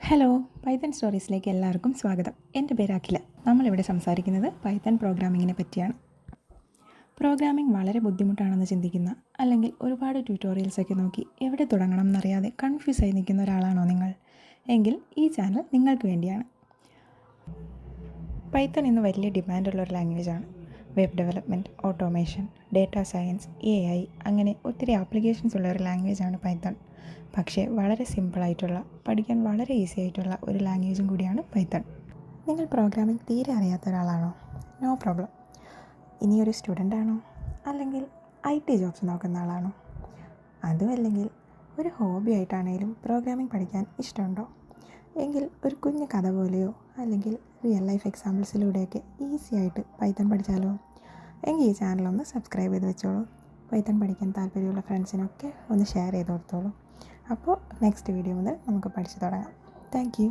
Hello, Python സ്റ്റോറീസിലേക്ക് എല്ലാവർക്കും സ്വാഗതം. എൻ്റെ പേര് അഖില. നമ്മളിവിടെ സംസാരിക്കുന്നത് പൈത്തൺ പ്രോഗ്രാമിങ്ങിനെ പറ്റിയാണ്. പ്രോഗ്രാമിംഗ് വളരെ ബുദ്ധിമുട്ടാണെന്ന് ചിന്തിക്കുന്ന, അല്ലെങ്കിൽ ഒരുപാട് ട്യൂട്ടോറിയൽസൊക്കെ നോക്കി എവിടെ തുടങ്ങണം എന്നറിയാതെ കൺഫ്യൂസായി നിൽക്കുന്ന ഒരാളാണോ നിങ്ങൾ? എങ്കിൽ ഈ ചാനൽ നിങ്ങൾക്ക് വേണ്ടിയാണ്. പൈത്തൺ ഇന്ന് വലിയ ഡിമാൻഡുള്ള ഒരു ലാംഗ്വേജാണ്. Web development, automation, data science, AI അങ്ങനെ ഒത്തിരി ആപ്ലിക്കേഷൻസ് ഉള്ള ഒരു ലാംഗ്വേജാണ് പൈത്തൺ. പക്ഷേ വളരെ സിമ്പിളായിട്ടുള്ള, പഠിക്കാൻ വളരെ ഈസി ആയിട്ടുള്ള ഒരു ലാംഗ്വേജും കൂടിയാണ് പൈത്തൺ. നിങ്ങൾ പ്രോഗ്രാമിംഗ് തീരെ അറിയാത്ത ഒരാളാണോ? No problem. ഇനിയൊരു സ്റ്റുഡൻ്റ് ആണോ? അല്ലെങ്കിൽ IT ജോബ്സ് നോക്കുന്ന ആളാണോ? അതുമല്ലെങ്കിൽ ഒരു ഹോബി ആയിട്ടാണെങ്കിലും പ്രോഗ്രാമിംഗ് പഠിക്കാൻ ഇഷ്ടമുണ്ടോ? എങ്കിൽ ഒരു കുഞ്ഞു കഥ പോലെയോ അല്ലെങ്കിൽ റിയൽ ലൈഫ് എക്സാമ്പിൾസിലൂടെയൊക്കെ ഈസി ആയിട്ട് പൈത്തൺ പഠിച്ചാലോ? എങ്കിൽ ഈ ചാനലൊന്ന് സബ്സ്ക്രൈബ് ചെയ്ത് വെച്ചോളൂ. പൈത്തൺ പഠിക്കാൻ താല്പര്യമുള്ള ഫ്രണ്ട്സിനൊക്കെ ഒന്ന് ഷെയർ ചെയ്ത് കൊടുത്തോളൂ. അപ്പോൾ നെക്സ്റ്റ് വീഡിയോ മുതൽ നമുക്ക് പഠിച്ചു തുടങ്ങാം. Thank you.